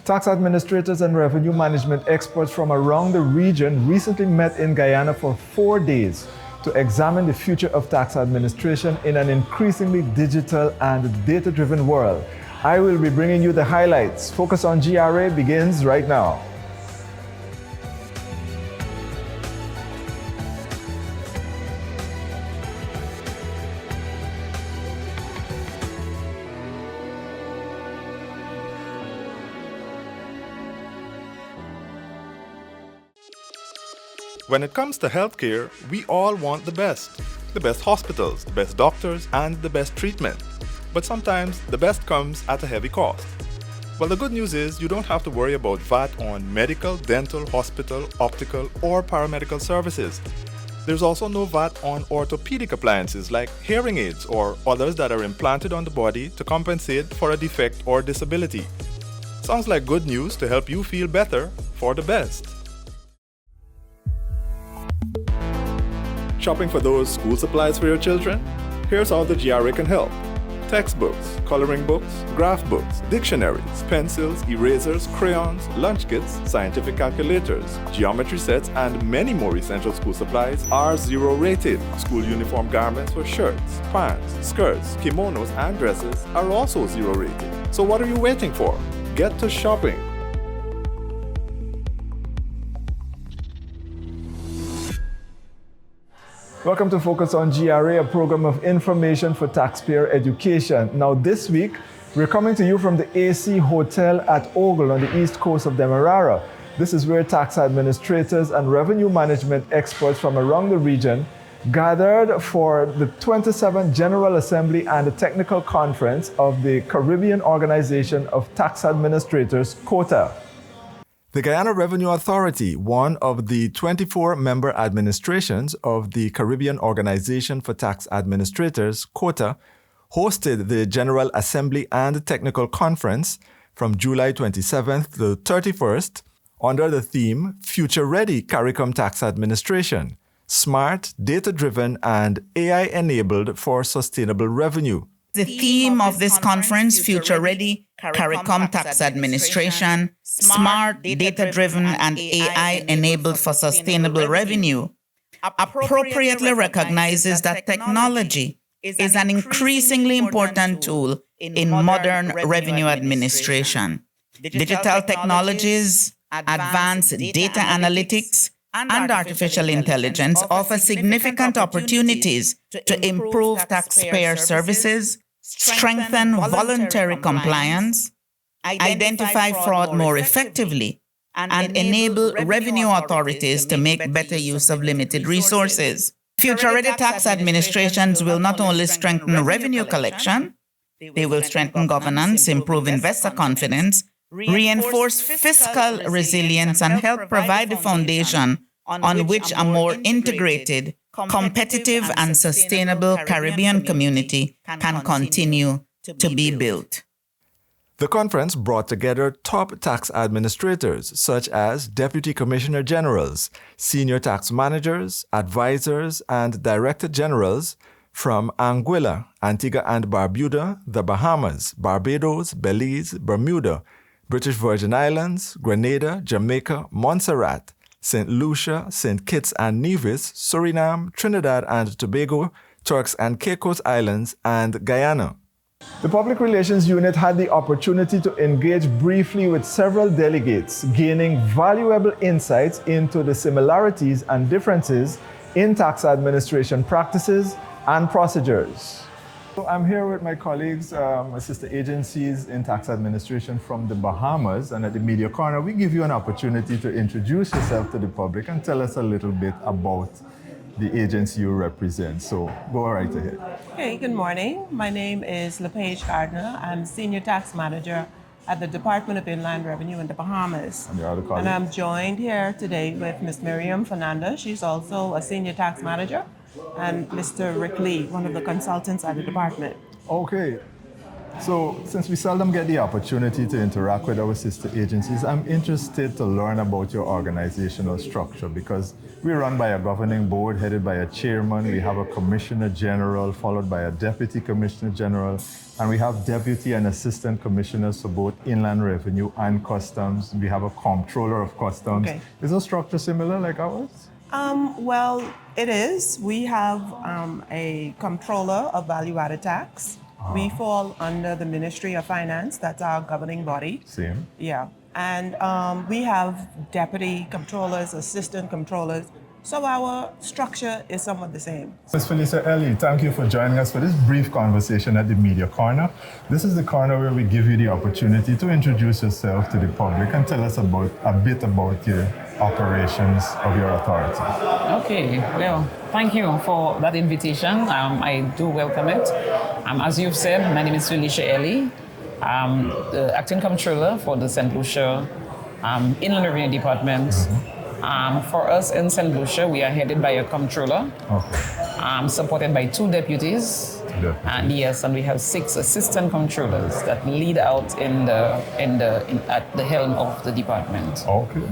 Tax administrators and revenue management experts from around the region recently met in Guyana for 4 days to examine the future of tax administration in an increasingly digital and data-driven world. I will be bringing you the highlights. Focus on GRA begins right now. When it comes to healthcare, we all want the best. The best hospitals, the best doctors, and the best treatment. But sometimes the best comes at a heavy cost. Well, the good news is you don't have to worry about VAT on medical, dental, hospital, optical, or paramedical services. There's also no VAT on orthopedic appliances like hearing aids or others that are implanted on the body to compensate for a defect or disability. Sounds like good news to help you feel better for the best. Shopping for those school supplies for your children? Here's how the GRA can help. Textbooks, coloring books, graph books, dictionaries, pencils, erasers, crayons, lunch kits, scientific calculators, geometry sets, and many more essential school supplies are zero rated. School uniform garments for shirts, pants, skirts, kimonos, and dresses are also zero rated. So what are you waiting for? Get to shopping. Welcome to Focus on GRA, a program of information for taxpayer education. Now this week, we're coming to you from the AC Hotel at Ogle on the east coast of Demerara. This is where tax administrators and revenue management experts from around the region gathered for the 27th General Assembly and the Technical Conference of the Caribbean Organization of Tax Administrators, COTA. The Guyana Revenue Authority, one of the 24 member administrations of the Caribbean Organization for Tax Administrators, COTA, hosted the General Assembly and Technical Conference from July 27th to 31st under the theme Ready CARICOM Tax Administration, Smart, Data-Driven, and AI-Enabled for Sustainable Revenue. The theme of this conference, Future Ready CARICOM Tax Administration, Smart, Data-Driven, and AI-Enabled for Sustainable Revenue, appropriately recognizes that technology is an increasingly important tool in modern revenue administration. Digital technologies, advanced data analytics, and artificial intelligence offer significant opportunities to improve taxpayer services, strengthen voluntary compliance, identify fraud more effectively, and enable revenue authorities to make better use of limited resources. Future-ready tax administrations will not only strengthen revenue collection, they will strengthen governance, improve investor confidence, reinforce fiscal resilience, and help provide the foundation on which a more integrated, competitive, and sustainable Caribbean community can continue to be built. The conference brought together top tax administrators such as Deputy Commissioner Generals, Senior Tax Managers, Advisors, and Director Generals from Anguilla, Antigua and Barbuda, the Bahamas, Barbados, Belize, Bermuda, British Virgin Islands, Grenada, Jamaica, Montserrat, St. Lucia, St. Kitts and Nevis, Suriname, Trinidad and Tobago, Turks and Caicos Islands, and Guyana. The Public Relations Unit had the opportunity to engage briefly with several delegates, gaining valuable insights into the similarities and differences in tax administration practices and procedures. So I'm here with my colleagues, sister agencies in tax administration from the Bahamas, and at the Media Corner, we give you an opportunity to introduce yourself to the public and tell us a little bit about the agency you represent. So go right ahead. Okay, good morning. My name is LePage Gardner. I'm Senior Tax Manager at the Department of Inland Revenue in the Bahamas. And I'm joined here today with Ms. Miriam Fernandez. She's also a Senior Tax Manager, and Mr. Rick Lee, one of the consultants at the department. Okay. So, since we seldom get the opportunity to interact with our sister agencies, I'm interested to learn about your organizational structure because we run by a governing board headed by a chairman, we have a commissioner general followed by a deputy commissioner general, and we have deputy and assistant commissioners for both inland revenue and customs. We have a comptroller of customs. Okay. Is the structure similar like ours? Well, it is. We have a comptroller of value-added tax. We fall under the Ministry of Finance. That's our governing body. Same. Yeah. And we have deputy comptrollers, assistant comptrollers. So our structure is somewhat the same. Ms. Felicia Ellie, thank you for joining us for this brief conversation at the Media Corner. This is the corner where we give you the opportunity to introduce yourself to the public and tell us a bit about your operations of your authority. Okay, well, thank you for that invitation. I do welcome it. As you've said, my name is Felicia Ellie. I'm the acting comptroller for the St. Lucia Inland Revenue Department. For us in St. Lucia, we are headed by a comptroller, supported by 2 deputies. And yes, and we have 6 assistant comptrollers that lead out at the helm of the department. Okay.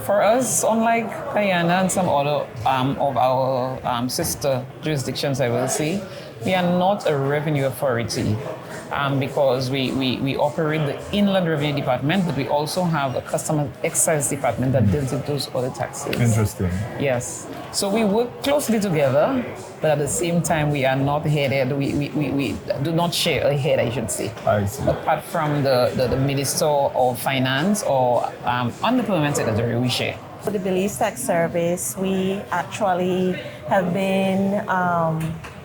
For us, unlike Guyana and some other of our sister jurisdictions, I will say, we are not a revenue authority because we operate the Inland Revenue Department, but we also have a Customs Excise Department that deals with those other taxes. Interesting. Yes. So we work closely together, but at the same time, we are not headed, we do not share a head, I should say. I see. Apart from the Minister of Finance or on the Permanent Secretary, we share. For the Belize Tax Service, we actually have been,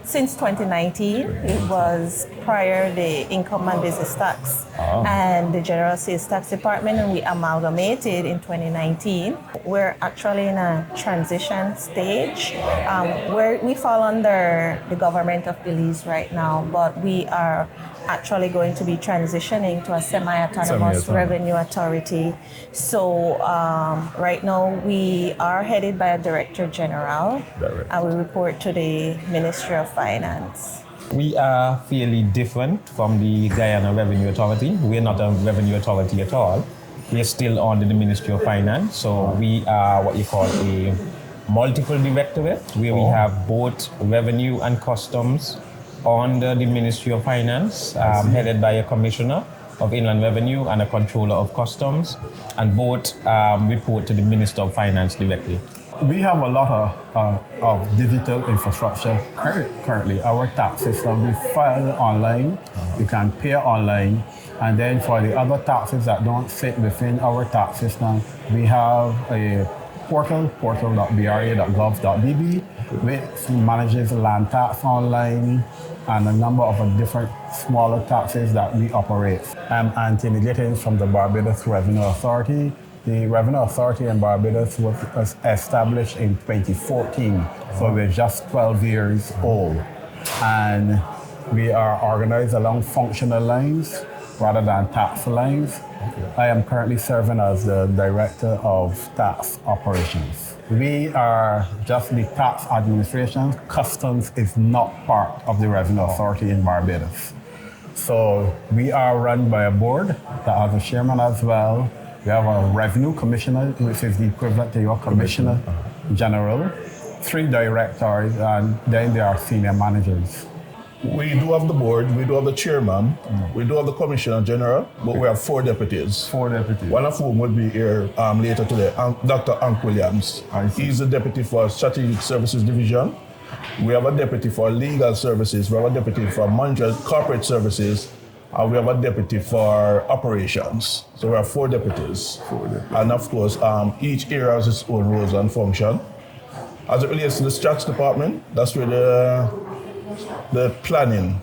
since 2019, it was prior the Income and Business Tax and the General Sales Tax Department, and we amalgamated in 2019. We're actually in a transition stage where we fall under the government of Belize right now, but we are actually going to be transitioning to a semi-autonomous revenue authority. So right now we are headed by a Director General and we report to the Ministry of Finance. We are fairly different from the Guyana Revenue Authority. We're not a revenue authority at all. We're still under the Ministry of Finance. So we are what you call a multiple directorate, where we have both revenue and customs under the Ministry of Finance, headed by a commissioner of Inland Revenue and a controller of customs, and both report to the Minister of Finance directly. We have a lot of digital infrastructure currently. Our tax system, we file online, you can pay online, and then for the other taxes that don't fit within our tax system, we have a portal.bra.gov.bb, which manages land tax online and a number of different smaller taxes that we operate. I'm Anthony Gittins from the Barbados Revenue Authority. The Revenue Authority in Barbados was established in 2014, so we're just 12 years old. And we are organized along functional lines rather than tax lines. I am currently serving as the Director of Tax Operations. We are just the tax administration. Customs is not part of the Revenue Authority in Barbados. So we are run by a board that has a chairman as well. We have a revenue commissioner, which is the equivalent to your commissioner general, 3 directors, and then there are senior managers. We do have the board, we do have the chairman, we do have the commissioner general, but we have 4 deputies. 4 deputies. One of whom will be here later today, Dr. Hank Williams. He's the deputy for Strategic Services Division. We have a deputy for Legal Services, we have a deputy for Corporate Services, and we have a deputy for Operations. So we have 4 deputies. And of course, each area has its own roles and function. As it relates to the Stats Department, that's where the planning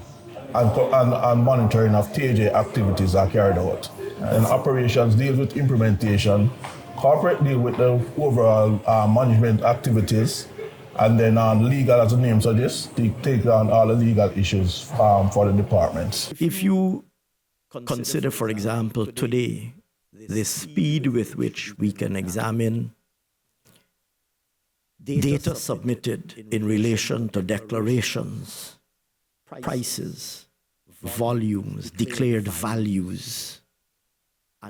and monitoring of TJ activities are carried out. And Operations deals with implementation. Corporate deal with the overall management activities. And then legal, as the name suggests, take on all the legal issues for the departments. If you consider, for example, today, the speed with which we can examine data submitted in relation to declarations, prices, volumes, declared values,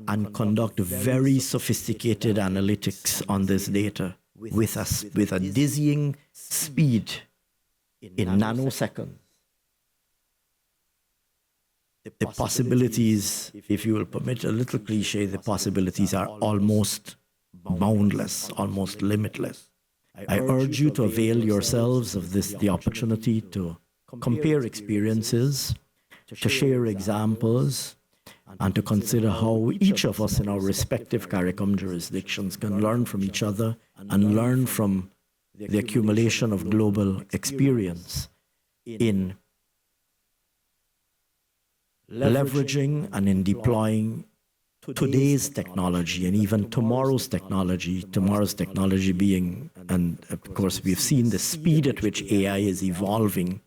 and conduct very sophisticated analytics on this data with a dizzying speed in nanoseconds. The possibilities, if you will permit a little cliche, the possibilities are almost boundless, almost limitless. I urge you to avail yourselves of the opportunity to compare experiences, to share examples, and to consider how each of us in our respective CARICOM jurisdictions can learn from each other and learn from the accumulation of global experience in leveraging and in deploying today's technology and even tomorrow's technology being, and of course we've seen the speed at which AI is evolving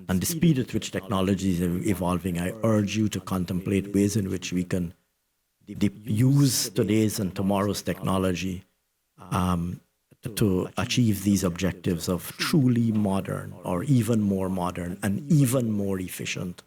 and the speed at which technology is evolving. I urge you to contemplate ways in which we can use today's and tomorrow's technology to achieve these objectives of truly modern or even more modern and even more efficient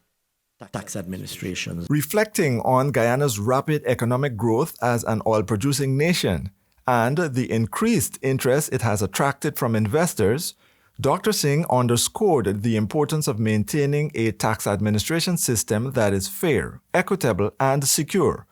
tax administrations. Reflecting on Guyana's rapid economic growth as an oil-producing nation and the increased interest it has attracted from investors, Dr. Singh underscored the importance of maintaining a tax administration system that is fair, equitable, and secure,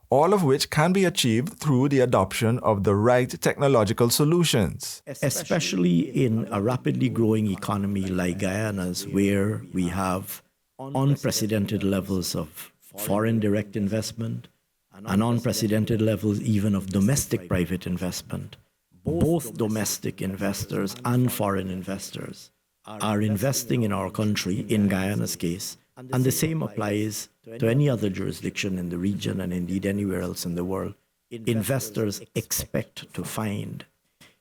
all of which can be achieved through the adoption of the right technological solutions. Especially in a rapidly growing economy like Guyana's, where we have unprecedented levels of foreign direct investment and unprecedented levels even of domestic private investment. Both domestic investors and foreign investors are investing in our country, in Guyana's case, and the same applies to any other jurisdiction in the region and indeed anywhere else in the world. Investors expect to find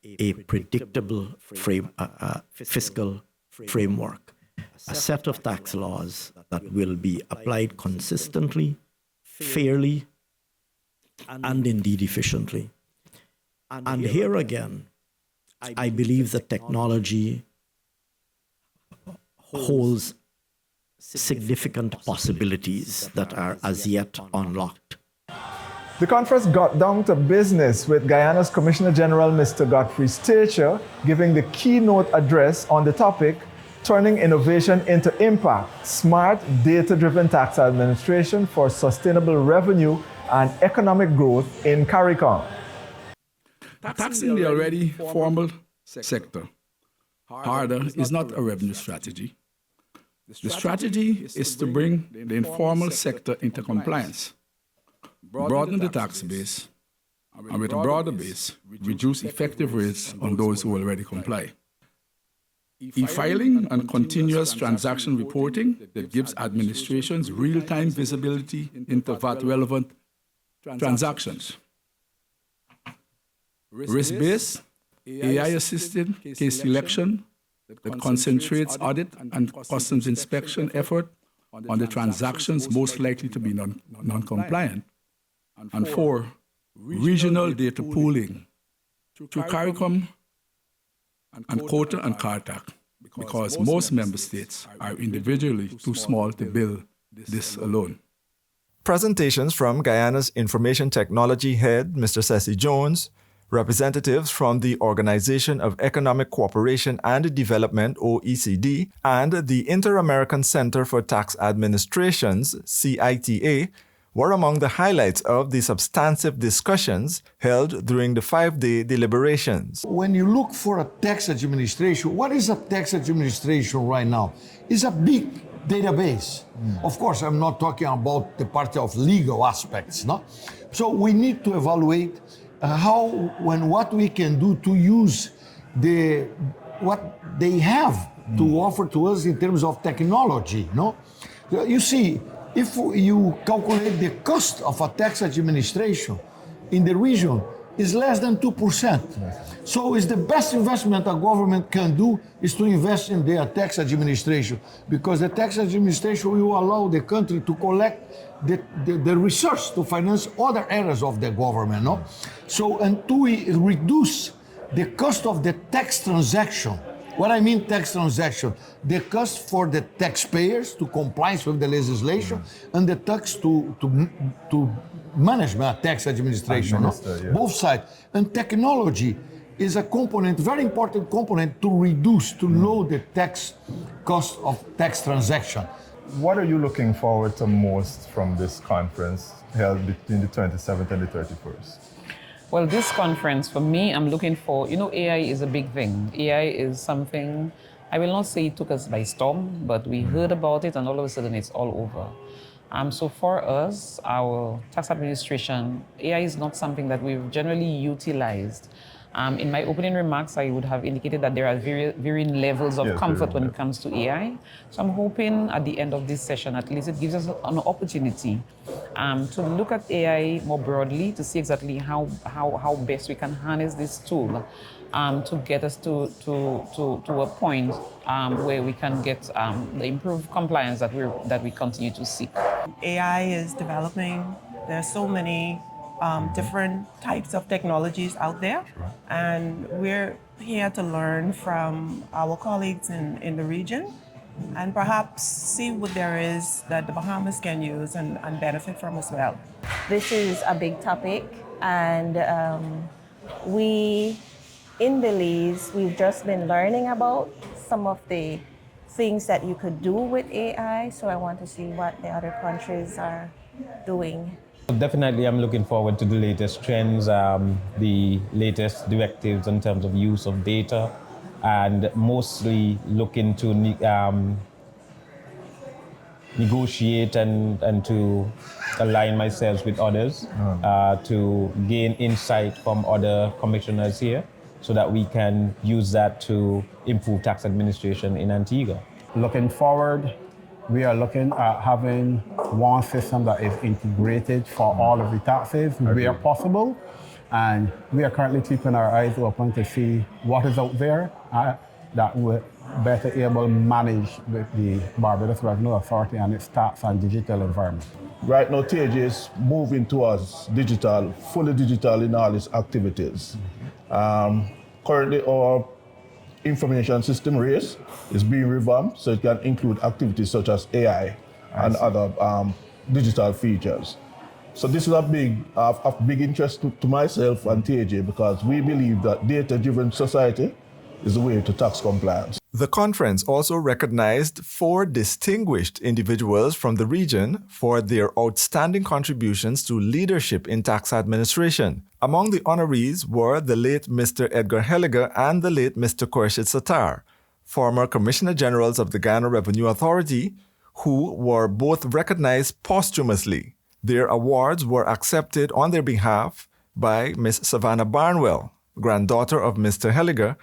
a predictable fiscal framework, a set of tax laws that will be applied consistently, fairly, and indeed efficiently. And here again, I believe that technology holds significant possibilities that are as yet unlocked. The conference got down to business with Guyana's Commissioner General, Mr. Godfrey Stacher, giving the keynote address on the topic, Turning Innovation into Impact, Smart Data-Driven Tax Administration for Sustainable Revenue and Economic Growth in CARICOM. Taxing the already formal sector harder is not a revenue strategy. The strategy is to bring the informal sector into compliance, broaden the tax base, and with a broader base, reduce effective rates on those who already comply. E-filing and continuous transaction reporting that gives administrations real-time visibility into VAT-relevant transactions. Risk-based, AI-assisted case selection that concentrates audit and customs inspection effort on the transactions most likely to be non-compliant. And 4, regional data pooling through CARICOM and COTA and CARTAC, because most member states are individually too small to build this alone. Presentations from Guyana's Information Technology Head, Mr. Ceci Jones, representatives from the Organization of Economic Cooperation and Development, OECD, and the Inter-American Center for Tax Administrations, CITA, were among the highlights of the substantive discussions held during the 5-day deliberations. When you look for a tax administration, what is a tax administration right now? It's a big database. Of course, I'm not talking about the part of legal aspects, no? So we need to evaluate what we can do to use what they have to offer to us in terms of technology, no? You see, if you calculate the cost of a tax administration in the region, is less than 2%. So it's the best investment a government can do is to invest in their tax administration, because the tax administration will allow the country to collect the resource to finance other areas of the government. No? So, and to reduce the cost of the tax transaction What I mean tax transaction, the cost for the taxpayers to comply with the legislation and the tax to management, tax administration, no? Yeah. Both sides. And technology is a component, very important component to reduce, to lower the tax cost of tax transaction. What are you looking forward to most from this conference held between the 27th and the 31st? Well, this conference, for me, I'm looking for, AI is a big thing. AI is something, I will not say it took us by storm, but we heard about it and all of a sudden it's all over. So for us, our tax administration, AI is not something that we've generally utilized. In my opening remarks, I would have indicated that there are varying levels of comfort when it comes to AI. So I'm hoping at the end of this session, at least it gives us an opportunity to look at AI more broadly, to see exactly how best we can harness this tool to get us to a point where we can get the improved compliance that we continue to seek. AI is developing. There are so many different types of technologies out there, and we're here to learn from our colleagues in the region and perhaps see what there is that the Bahamas can use and benefit from as well. This is a big topic, and we in Belize, we've just been learning about some of the things that you could do with AI, so I want to see what the other countries are doing. Definitely, I'm looking forward to the latest trends, the latest directives in terms of use of data, and mostly looking to negotiate and to align myself with others to gain insight from other commissioners here so that we can use that to improve tax administration in Antigua. Looking forward, we are looking at having one system that is integrated for all of the taxes where possible. And we are currently keeping our eyes open to see what is out there that will better able manage with the Barbados Revenue Authority and its tax and digital environment. Right now, TAJ is moving towards digital, fully digital in all its activities. Currently, our information system race is being revamped so it can include activities such as AI and other digital features. So this is a big interest to myself and TAJ because we believe that data-driven society is the way to tax compliance. The conference also recognized 4 distinguished individuals from the region for their outstanding contributions to leadership in tax administration. Among the honorees were the late Mr. Edgar Helliger and the late Mr. Khurshid Sattar, former Commissioner Generals of the Guyana Revenue Authority, who were both recognized posthumously. Their awards were accepted on their behalf by Ms. Savannah Barnwell, granddaughter of Mr. Helliger,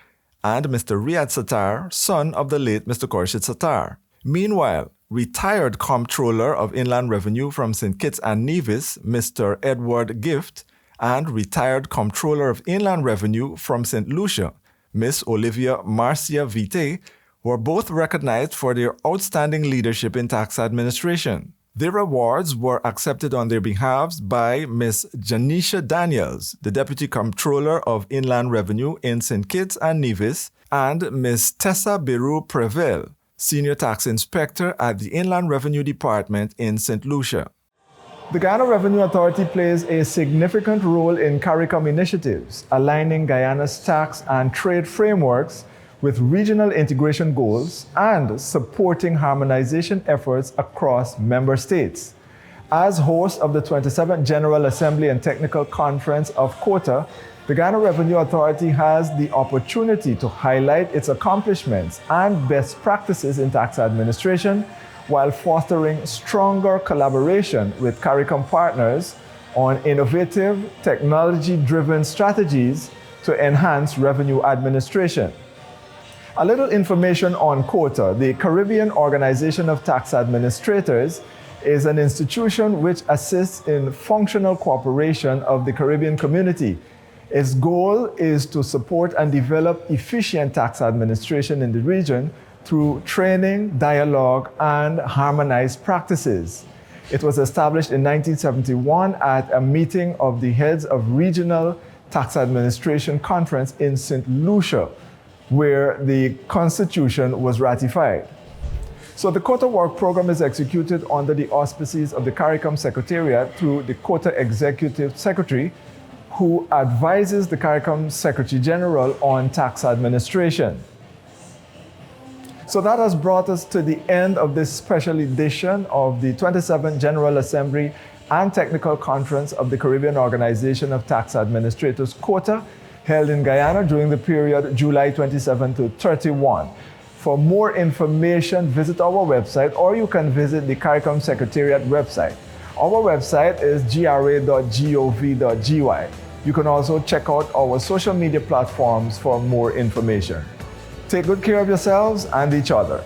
and Mr. Riyad Sattar, son of the late Mr. Khurshid Sattar. Meanwhile, retired Comptroller of Inland Revenue from St. Kitts and Nevis, Mr. Edward Gift, and retired Comptroller of Inland Revenue from St. Lucia, Miss Olivia Marcia Vite, were both recognized for their outstanding leadership in tax administration. Their awards were accepted on their behalves by Ms. Janisha Daniels, the Deputy Comptroller of Inland Revenue in St. Kitts and Nevis, and Ms. Tessa Beru Prevel, Senior Tax Inspector at the Inland Revenue Department in St. Lucia. The Guyana Revenue Authority plays a significant role in CARICOM initiatives, aligning Guyana's tax and trade frameworks with regional integration goals and supporting harmonization efforts across member states. As host of the 27th General Assembly and Technical Conference of COTA, the Guyana Revenue Authority has the opportunity to highlight its accomplishments and best practices in tax administration while fostering stronger collaboration with CARICOM partners on innovative, technology-driven strategies to enhance revenue administration. A little information on COTA. The Caribbean Organization of Tax Administrators is an institution which assists in functional cooperation of the Caribbean community. Its goal is to support and develop efficient tax administration in the region through training, dialogue, and harmonized practices. It was established in 1971 at a meeting of the heads of regional tax administration conference in St. Lucia. where the Constitution was ratified. So the COTA work program is executed under the auspices of the CARICOM Secretariat through the COTA Executive Secretary, who advises the CARICOM Secretary General on tax administration. So that has brought us to the end of this special edition of the 27th General Assembly and Technical Conference of the Caribbean Organization of Tax Administrators, COTA, held in Guyana during the period July 27 to 31. For more information, visit our website, or you can visit the CARICOM Secretariat website. Our website is gra.gov.gy. You can also check out our social media platforms for more information. Take good care of yourselves and each other.